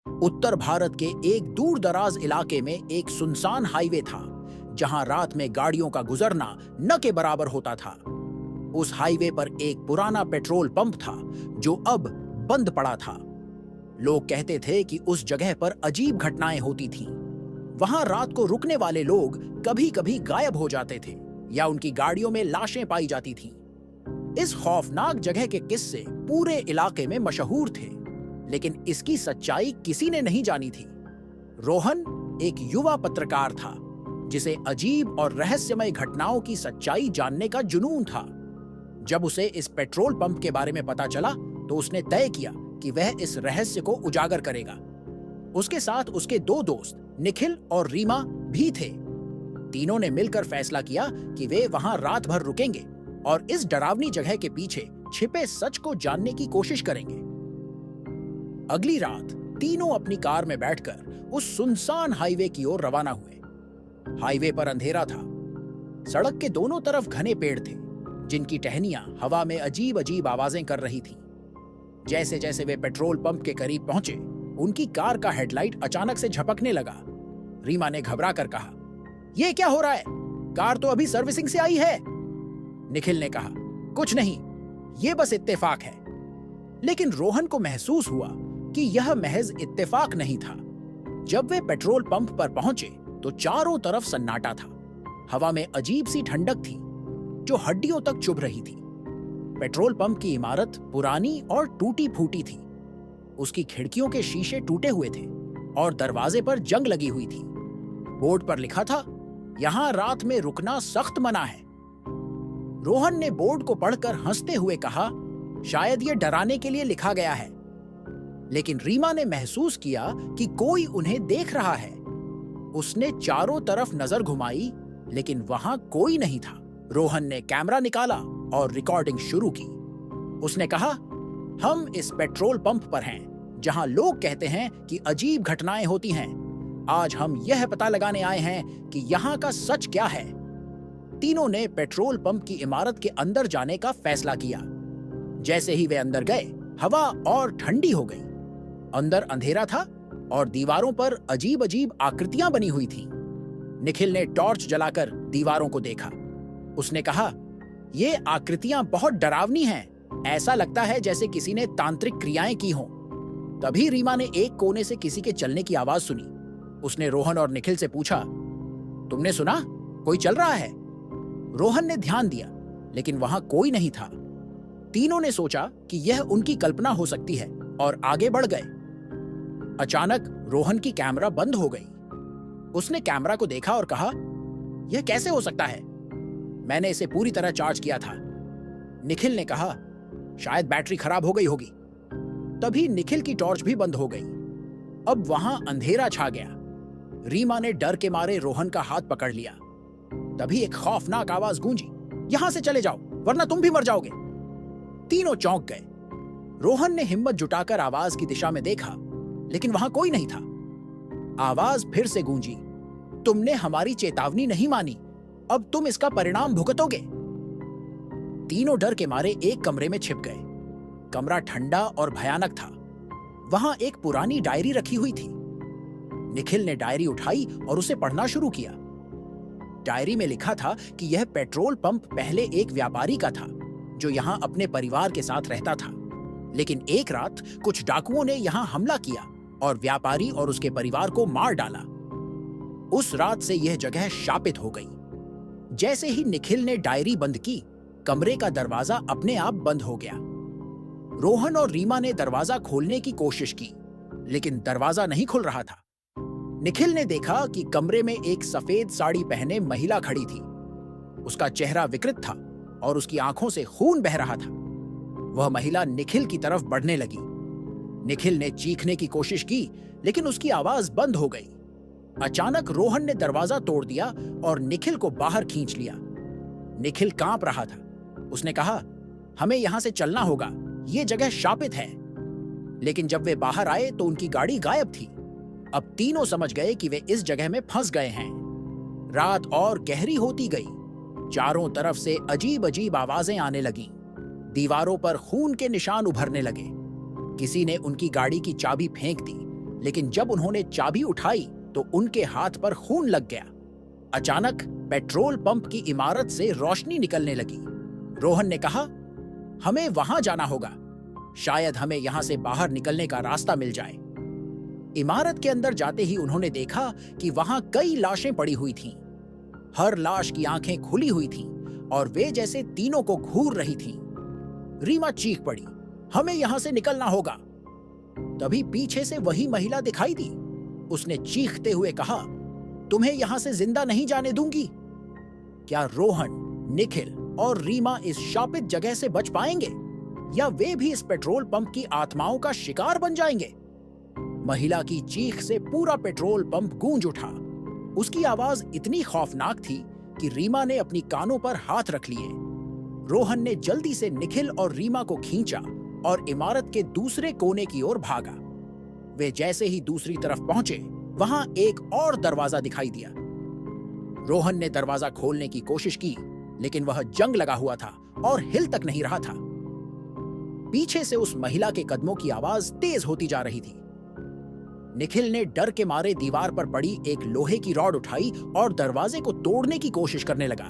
उत्तर भारत के एक दूर दराज इलाके में एक सुनसान हाईवे था, जहां रात में गाड़ियों का गुजरना न के बराबर होता था। उस हाईवे पर एक पुराना पेट्रोल पंप था, जो अब बंद पड़ा था। लोग कहते थे कि उस जगह पर अजीब घटनाएं होती थीं। वहां रात को रुकने वाले लोग कभी-कभी गायब हो जाते थे या उनकी गाड़ियों में लाशें पाई जाती थीं। इस खौफनाक जगह के किस्से पूरे इलाके में मशहूर थे, लेकिन इसकी सच्चाई किसी ने नहीं जानी थी। रोहन एक युवा पत्रकार था, जिसे अजीब और रहस्यमय घटनाओं की सच्चाई जानने का जुनून था। जब उसे इस पेट्रोल पंप के बारे में पता चला, तो उसने तय किया कि वह इस रहस्य को उजागर करेगा। उसके साथ उसके दो दोस्त निखिल और रीमा भी थे। तीनों ने मिलकर फैसला किया कि वे वहां रात भर रुकेंगे और इस डरावनी जगह के पीछे छिपे सच को जानने की कोशिश करेंगे। अगली रात तीनों अपनी कार में बैठकर उस सुनसान हाईवे की ओर रवाना हुए। हाईवे पर अंधेरा था। सड़क के दोनों तरफ घने पेड़ थे, जिनकी टहनियां हवा में अजीब अजीब आवाजें कर रही थीं। जैसे जैसे वे पेट्रोल पंप के करीब पहुंचे, उनकी कार का हेडलाइट अचानक से झपकने लगा। रीमा ने घबरा कर कहा, यह क्या हो रहा है? कार तो अभी सर्विसिंग से आई है। निखिल ने कहा, कुछ नहीं, यह बस इत्तेफाक है। लेकिन रोहन को महसूस हुआ कि यह महज इत्तेफाक नहीं था। जब वे पेट्रोल पंप पर पहुंचे, तो चारों तरफ सन्नाटा था। हवा में अजीब सी ठंडक थी, जो हड्डियों तक चुभ रही थी। पेट्रोल पंप की इमारत पुरानी और टूटी फूटी थी। उसकी खिड़कियों के शीशे टूटे हुए थे और दरवाजे पर जंग लगी हुई थी। बोर्ड पर लिखा था, यहां रात में रुकना सख्त मना है। रोहन ने बोर्ड को पढ़कर हंसते हुए कहा, शायद यह डराने के लिए लिखा गया है। लेकिन रीमा ने महसूस किया कि कोई उन्हें देख रहा है। उसने चारों तरफ नजर घुमाई, लेकिन वहां कोई नहीं था। रोहन ने कैमरा निकाला और रिकॉर्डिंग शुरू की। उसने कहा, हम इस पेट्रोल पंप पर हैं, जहां लोग कहते हैं कि अजीब घटनाएं होती हैं। आज हम यह पता लगाने आए हैं कि यहां का सच क्या है। तीनों ने पेट्रोल पंप की इमारत के अंदर जाने का फैसला किया। जैसे ही वे अंदर गए, हवा और ठंडी हो गई। अंदर अंधेरा था और दीवारों पर अजीब अजीब आकृतियां बनी हुई थीं। निखिल ने टॉर्च जलाकर दीवारों को देखा। उसने कहा, ये आकृतियां बहुत डरावनी हैं। ऐसा लगता है जैसे किसी ने तांत्रिक क्रियाएं की हों। तभी रीमा ने एक कोने से किसी के चलने की आवाज सुनी। उसने रोहन और निखिल से पूछा, तुमने सुना? कोई चल रहा है? रोहन ने ध्यान दिया, लेकिन वहां कोई नहीं था। तीनों ने सोचा कि यह उनकी कल्पना हो सकती है और आगे बढ़ गए। अचानक रोहन की कैमरा बंद हो गई। उसने कैमरा को देखा और कहा, यह कैसे हो सकता है? मैंने इसे पूरी तरह चार्ज किया था। निखिल ने कहा, शायद बैटरी खराब हो गई होगी। तभी निखिल की टॉर्च भी बंद हो गई। अब वहां अंधेरा छा गया। रीमा ने डर के मारे रोहन का हाथ पकड़ लिया। तभी एक खौफनाक आवाज गूंजी, यहां से चले जाओ, वरना तुम भी मर जाओगे। तीनों चौंक गए। रोहन ने हिम्मत जुटाकर आवाज की दिशा में देखा, लेकिन वहां कोई नहीं था। आवाज फिर से गूंजी, तुमने हमारी चेतावनी नहीं मानी, अब तुम इसका परिणाम भुगतोगे। तीनों डर के मारे एक कमरे में छिप गए। कमरा ठंडा और भयानक था। वहां एक पुरानी डायरी रखी हुई थी। निखिल ने डायरी उठाई और उसे पढ़ना शुरू किया। डायरी में लिखा था कि यह पेट्रोल पंप पहले एक व्यापारी का था, जो यहां अपने परिवार के साथ रहता था। लेकिन एक रात कुछ डाकुओं ने यहां हमला किया और व्यापारी और उसके परिवार को मार डाला। उस रात से यह जगह शापित हो गई। जैसे ही निखिल ने डायरी बंद की, कमरे का दरवाजा अपने आप बंद हो गया। रोहन और रीमा ने दरवाजा खोलने की कोशिश की, लेकिन दरवाजा नहीं खुल रहा था। निखिल ने देखा कि कमरे में एक सफेद साड़ी पहने महिला खड़ी थी। उसका चेहरा विकृत था और उसकी आंखों से खून बह रहा था। वह महिला निखिल की तरफ बढ़ने लगी। निखिल ने चीखने की कोशिश की, लेकिन उसकी आवाज बंद हो गई। अचानक रोहन ने दरवाजा तोड़ दिया और निखिल को बाहर खींच लिया। निखिल कांप रहा था। उसने कहा, हमें यहां से चलना होगा, यह जगह शापित है। लेकिन जब वे बाहर आए तो उनकी गाड़ी गायब थी। अब तीनों समझ गए कि वे इस जगह में फंस गए हैं। रात और गहरी होती गई। चारों तरफ से अजीब अजीब आवाजें आने लगीं। दीवारों पर खून के निशान उभरने लगे। किसी ने उनकी गाड़ी की चाबी फेंक दी, लेकिन जब उन्होंने चाबी उठाई तो उनके हाथ पर खून लग गया। अचानक पेट्रोल पंप की इमारत से रोशनी निकलने लगी। रोहन ने कहा, हमें वहां जाना होगा, शायद हमें यहां से बाहर निकलने का रास्ता मिल जाए। इमारत के अंदर जाते ही उन्होंने देखा कि वहां कई लाशें पड़ी हुई थीं। हर लाश की आंखें खुली हुई थीं और वे जैसे तीनों को घूर रही थीं। रीमा चीख पड़ी, हमें यहां से निकलना होगा। तभी पीछे से वही महिला दिखाई दी। उसने चीखते हुए कहा, तुम्हें यहां से जिंदा नहीं जाने दूंगी। क्या रोहन, निखिल और रीमा इस शापित जगह से बच पाएंगे या वे भी इस पेट्रोल पंप की आत्माओं का शिकार बन जाएंगे? महिला की चीख से पूरा पेट्रोल पंप गूंज उठा। उसकी आवाज इतनी खौफनाक थी कि रीमा ने अपनी कानों पर हाथ रख लिए। रोहन ने जल्दी से निखिल और रीमा को खींचा और इमारत के दूसरे कोने की ओर भागा। वे जैसे ही दूसरी तरफ पहुंचे, वहां एक और दरवाजा दिखाई दिया। रोहन ने दरवाजा खोलने की कोशिश की, लेकिन वह जंग लगा हुआ था और हिल तक नहीं रहा था। पीछे से उस महिला के कदमों की आवाज तेज होती जा रही थी। निखिल ने डर के मारे दीवार पर पड़ी एक लोहे की रॉड उठाई और दरवाजे को तोड़ने की कोशिश करने लगा।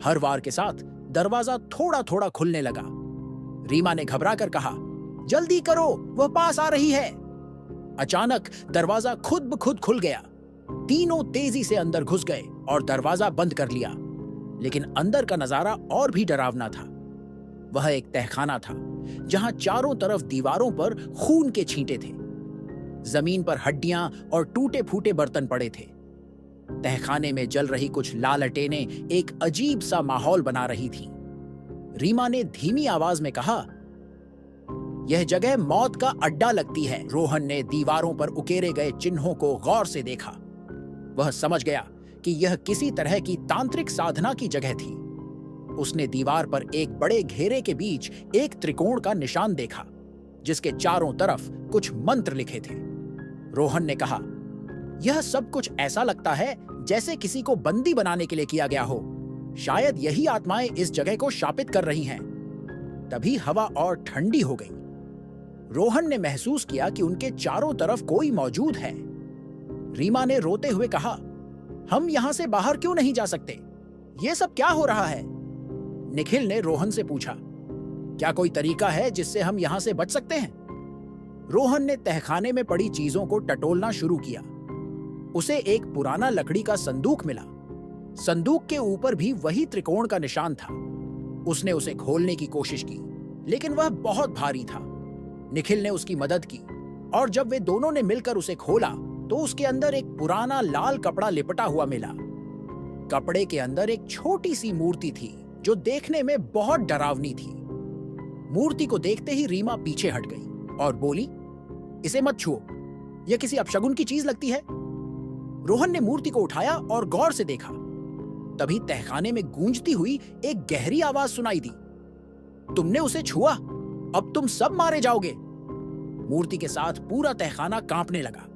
हर वार के साथ दरवाजा थोड़ा थोड़ा खुलने लगा। रीमा ने घबरा कर कहा, जल्दी करो, वह पास आ रही है। अचानक दरवाजा खुद ब खुद खुल गया। तीनों तेजी से अंदर घुस गए और दरवाजा बंद कर लिया। लेकिन अंदर का नजारा और भी डरावना था। वह एक तहखाना था जहां चारों तरफ दीवारों पर खून के छींटे थे। जमीन पर हड्डियां और टूटे फूटे बर्तन पड़े थे। तहखाने में जल रही कुछ लालटेनें एक अजीब सा माहौल बना रही थीं। रीमा ने धीमी आवाज में कहा, यह जगह मौत का अड्डा लगती है। रोहन ने दीवारों पर उकेरे गए चिन्हों को गौर से देखा। वह समझ गया कि यह किसी तरह की तांत्रिक साधना की जगह थी। उसने दीवार पर एक बड़े घेरे के बीच एक त्रिकोण का निशान देखा, जिसके चारों तरफ कुछ मंत्र लिखे थे। रोहन ने कहा, यह सब कुछ ऐसा लगता है जैसे किसी को बंदी बनाने के लिए किया गया हो। शायद यही आत्माएं इस जगह को शापित कर रही हैं। तभी हवा और ठंडी हो गई। रोहन ने महसूस किया कि उनके चारों तरफ कोई मौजूद है। रीमा ने रोते हुए कहा, हम यहां से बाहर क्यों नहीं जा सकते? यह सब क्या हो रहा है? निखिल ने रोहन से पूछा, क्या कोई तरीका है जिससे हम यहां से बच सकते हैं? रोहन ने तहखाने में पड़ी चीजों को टटोलना शुरू किया। उसे एक पुराना लकड़ी का संदूक मिला। संदूक के ऊपर भी वही त्रिकोण का निशान था। उसने उसे खोलने की कोशिश की, लेकिन वह बहुत भारी था। निखिल ने उसकी मदद की और जब वे दोनों ने मिलकर उसे खोला तो उसके अंदर एक पुराना लाल कपड़ा लिपटा हुआ मिला। कपड़े के अंदर एक छोटी सी मूर्ति थी जो देखने में बहुत डरावनी थी। मूर्ति को देखते ही रीमा पीछे हट गई और बोली, इसे मत छुओ, यह किसी अपशगुन की चीज लगती है। रोहन ने मूर्ति को उठाया और गौर से देखा। तभी तहखाने में गूंजती हुई एक गहरी आवाज सुनाई दी, तुमने उसे छुआ, अब तुम सब मारे जाओगे। मूर्ति के साथ पूरा तहखाना कांपने लगा।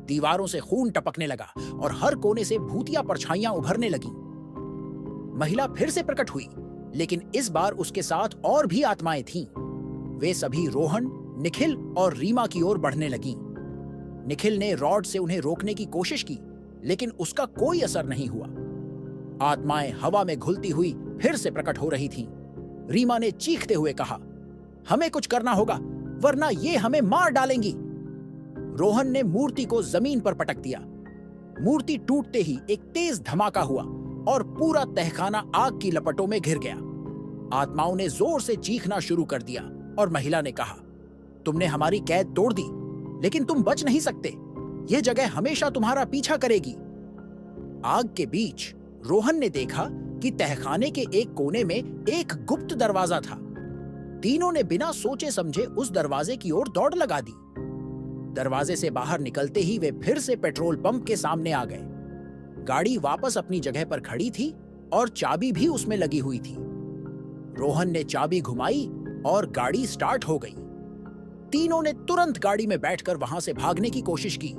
दीवारों से खून टपकने लगा और हर कोने से भूतिया परछाइयां उभरने लगीं। महिला फिर से प्रकट हुई, लेकिन इस बार उसके साथ और भी आत्माएं थीं। वे सभी रोहन, निखिल और रीमा की ओर बढ़ने लगीं। निखिल ने रॉड से उन्हें रोकने की कोशिश की, लेकिन उसका कोई असर नहीं हुआ। आत्माएं हवा में घुलती हुई फिर से प्रकट हो रही थीं। रीमा ने चीखते हुए कहा, हमें कुछ करना होगा, वरना ये हमें मार डालेंगी। रोहन ने मूर्ति को जमीन पर पटक दिया। मूर्ति टूटते ही एक तेज धमाका हुआ और पूरा तहखाना आग की लपटों में घिर गया। आत्माओं ने जोर से चीखना शुरू कर दिया और महिला ने कहा, तुमने हमारी कैद तोड़ दी, लेकिन तुम बच नहीं सकते। यह जगह हमेशा तुम्हारा पीछा करेगी। आग के बीच रोहन ने देखा कि तहखाने के एक कोने में एक गुप्त दरवाजा था। तीनों ने बिना सोचे समझे उस दरवाजे की ओर दौड़ लगा दी। दरवाजे से बाहर निकलते ही वे फिर से पेट्रोल पंप के सामने आ गए। गाड़ी वापस अपनी जगह पर खड़ी थी और चाबी भी उसमें लगी हुई थी। रोहन ने चाबी घुमाई और गाड़ी स्टार्ट हो गई। तीनों ने तुरंत गाड़ी में बैठकर वहां से भागने की कोशिश की,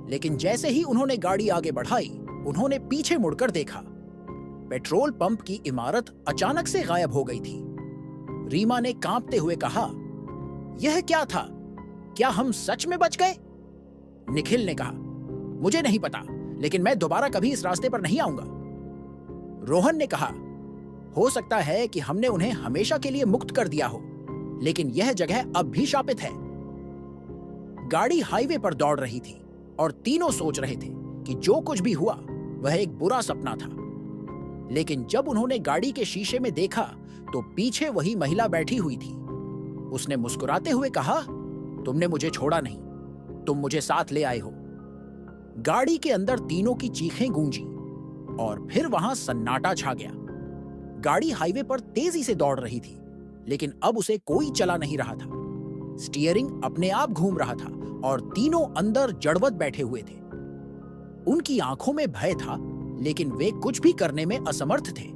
लेकिन जैसे ही उन्होंने गाड़ी आगे बढ़ाई, उन्होंने पीछे मुड़कर देखा। पेट्रोल पंप की इमारत अचानक से गायब हो गई थी। रीमा ने कांपते हुए कहा, यह क्या था? क्या हम सच में बच गए? निखिल ने कहा, मुझे नहीं पता, लेकिन मैं दोबारा कभी इस रास्ते पर नहीं आऊंगा। रोहन ने कहा, हो सकता है कि हमने उन्हें हमेशा के लिए मुक्त कर दिया हो, लेकिन यह जगह अब भी शापित है। गाड़ी हाईवे पर दौड़ रही थी और तीनों सोच रहे थे कि जो कुछ भी हुआ वह एक बुरा सपना था। लेकिन जब उन्होंने गाड़ी के शीशे में देखा तो पीछे वही महिला बैठी हुई थी। उसने मुस्कुराते हुए कहा, तुमने मुझे छोड़ा नहीं, तुम मुझे साथ ले आए हो। गाड़ी के अंदर तीनों की चीखें गूंजी और फिर वहां सन्नाटा छा गया। गाड़ी हाईवे पर तेजी से दौड़ रही थी, लेकिन अब उसे कोई चला नहीं रहा था। स्टीयरिंग अपने आप घूम रहा था और तीनों अंदर जड़वत बैठे हुए थे। उनकी आंखों में भय था, लेकिन वे कुछ भी करने में असमर्थ थे।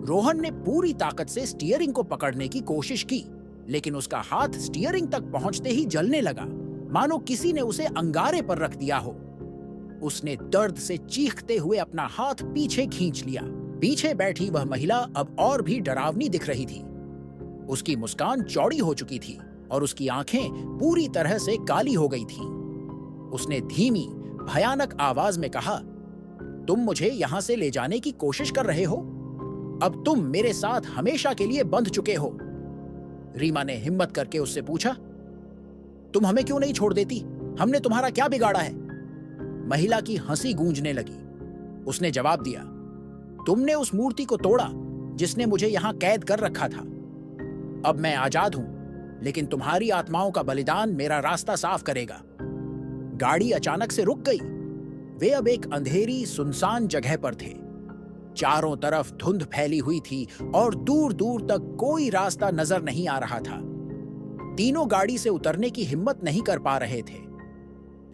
रोहन ने पूरी ताकत से स्टीयरिंग को पकड़ने की कोशिश की, लेकिन उसका हाथ स्टीयरिंग तक पहुंचते ही जलने लगा, मानो किसी ने उसे अंगारे पर रख दिया हो। उसने दर्द से चीखते हुए अपना हाथ पीछे खींच लिया। पीछे बैठी वह महिला अब और भी डरावनी दिख रही थी। उसकी मुस्कान चौड़ी हो चुकी थी और उसकी आंखें पूरी तरह से काली हो गई थीं। उसने धीमी, भयानक आवाज में कहा, तुम मुझे यहां से ले जाने की कोशिश कर रहे हो? अब तुम मेरे साथ हमेशा के लिए बंध चुके हो। रीमा ने हिम्मत करके उससे पूछा, तुम हमें क्यों नहीं छोड़ देती? हमने तुम्हारा क्या बिगाड़ा है? महिला की हंसी गूंजने लगी। उसने जवाब दिया, तुमने उस मूर्ति को तोड़ा जिसने मुझे यहां कैद कर रखा था। अब मैं आजाद हूं, लेकिन तुम्हारी आत्माओं का बलिदान मेरा रास्ता साफ करेगा। गाड़ी अचानक से रुक गई। वे अब एक अंधेरी, सुनसान जगह पर थे। चारों तरफ धुंध फैली हुई थी और दूर दूर तक कोई रास्ता नजर नहीं आ रहा था। तीनों गाड़ी से उतरने की हिम्मत नहीं कर पा रहे थे,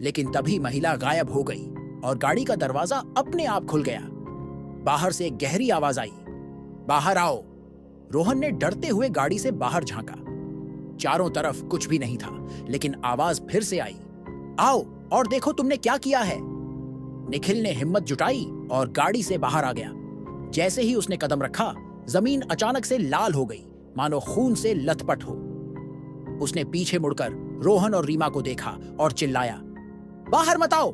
लेकिन तभी महिला गायब हो गई और गाड़ी का दरवाजा अपने आप खुल गया। बाहर से एक गहरी आवाज आई, बाहर आओ। रोहन ने डरते हुए गाड़ी से बाहर झांका। चारों तरफ कुछ भी नहीं था, लेकिन आवाज फिर से आई, आओ और देखो तुमने क्या किया है। निखिल ने हिम्मत जुटाई और गाड़ी से बाहर आ गया। जैसे ही उसने कदम रखा, जमीन अचानक से लाल हो गई, मानो खून से लथपथ हो। उसने पीछे मुड़कर रोहन और रीमा को देखा और चिल्लाया, बाहर मत आओ।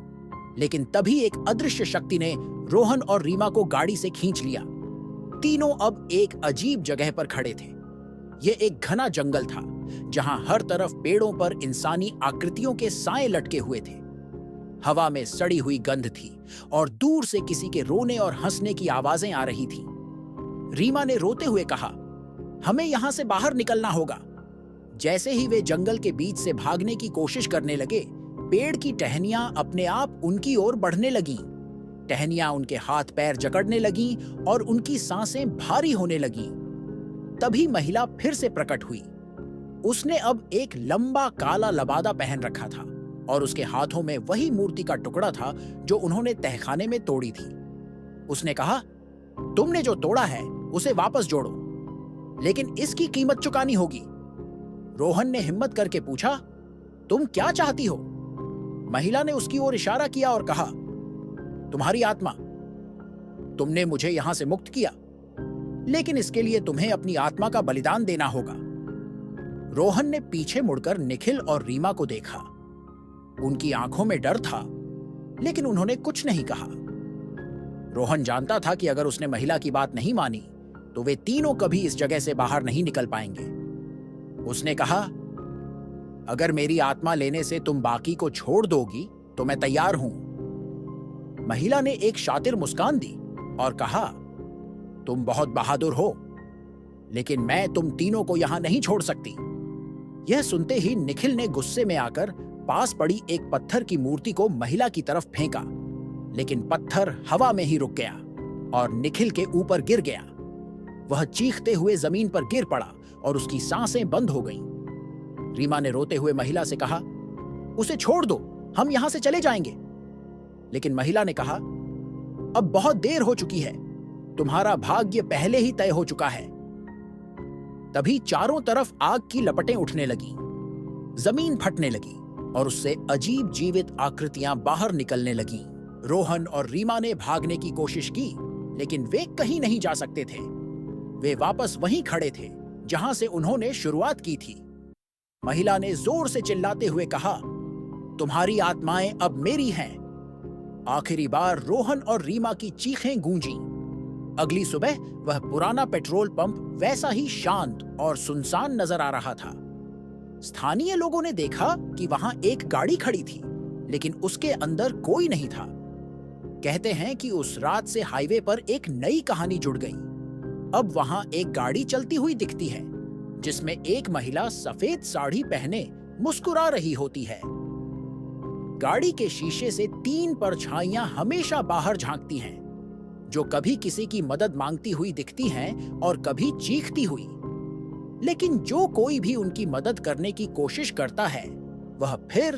लेकिन तभी एक अदृश्य शक्ति ने रोहन और रीमा को गाड़ी से खींच लिया। तीनों अब एक अजीब जगह पर खड़े थे। यह एक घना जंगल था, जहां हर तरफ पेड़ों पर इंसानी आकृतियों के साए लटके हुए थे। हवा में सड़ी हुई गंध थी और दूर से किसी के रोने और हंसने की आवाजें आ रही थीं। रीमा ने रोते हुए कहा, हमें यहां से बाहर निकलना होगा। जैसे ही वे जंगल के बीच से भागने की कोशिश करने लगे, पेड़ की टहनियां अपने आप उनकी ओर बढ़ने लगीं। टहनियां उनके हाथ पैर जकड़ने लगीं और उनकी सांसें भारी होने लगीं। तभी महिला फिर से प्रकट हुई। उसने अब एक लंबा काला लबादा पहन रखा था और उसके हाथों में वही मूर्ति का टुकड़ा था जो उन्होंने तहखाने में तोड़ी थी। उसने कहा, तुमने जो तोड़ा है उसे वापस जोड़ो, लेकिन इसकी कीमत चुकानी होगी। रोहन ने हिम्मत करके पूछा, तुम क्या चाहती हो? महिला ने उसकी ओर इशारा किया और कहा, तुम्हारी आत्मा। तुमने मुझे यहां से मुक्त किया, लेकिन इसके लिए तुम्हें अपनी आत्मा का बलिदान देना होगा। रोहन ने पीछे मुड़कर निखिल और रीमा को देखा। उनकी आंखों में डर था, लेकिन उन्होंने कुछ नहीं कहा। रोहन जानता था कि अगर उसने महिला की बात नहीं मानी तो वे तीनों कभी इस जगह से बाहर नहीं निकल पाएंगे। उसने कहा, अगर मेरी आत्मा लेने से तुम बाकी को छोड़ दोगी तो मैं तैयार हूं। महिला ने एक शातिर मुस्कान दी और कहा, तुम बहुत बहादुर हो, लेकिन मैं तुम तीनों को यहां नहीं छोड़ सकती। यह सुनते ही निखिल ने गुस्से में आकर पास पड़ी एक पत्थर की मूर्ति को महिला की तरफ फेंका, लेकिन पत्थर हवा में ही रुक गया और निखिल के ऊपर गिर गया। वह चीखते हुए जमीन पर गिर पड़ा और उसकी सांसें बंद हो गईं। रीमा ने रोते हुए महिला से कहा, उसे छोड़ दो, हम यहां से चले जाएंगे। लेकिन महिला ने कहा, अब बहुत देर हो चुकी है, तुम्हारा भाग्य पहले ही तय हो चुका है। तभी चारों तरफ आग की लपटें उठने लगीं, जमीन फटने लगी और उससे अजीब जीवित आकृतियां बाहर निकलने लगीं। रोहन और रीमा ने भागने की कोशिश की, लेकिन वे कहीं नहीं जा सकते थे। वे वापस वहीं खड़े थे जहां से उन्होंने शुरुआत की थी। महिला ने जोर से चिल्लाते हुए कहा, तुम्हारी आत्माएं अब मेरी हैं। आखिरी बार रोहन और रीमा की चीखें गूंजी। अगली सुबह वह पुराना पेट्रोल पंप वैसा ही शांत और सुनसान नजर आ रहा था। स्थानीय लोगों ने देखा कि वहां एक गाड़ी खड़ी थी, लेकिन उसके अंदर कोई नहीं था। कहते हैं कि उस रात से हाईवे पर एक नई कहानी जुड़ गई। अब वहां एक गाड़ी चलती हुई दिखती है, जिसमें एक महिला सफेद साड़ी पहने मुस्कुरा रही होती है। गाड़ी के शीशे से 3 परछाइयां हमेशा बाहर झांकती हैं, जो कभी किसी की मदद मांगती हुई दिखती हैं और कभी चीखती हुई। लेकिन जो कोई भी उनकी मदद करने की कोशिश करता है, वह फिर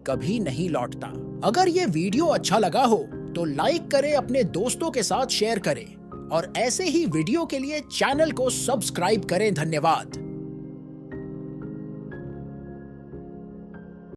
कभी नहीं लौटता। अगर ये वीडियो अच्छा लगा हो तो लाइक करें, अपने दोस्तों के साथ शेयर करें और ऐसे ही वीडियो के लिए चैनल को सब्सक्राइब करें। धन्यवाद।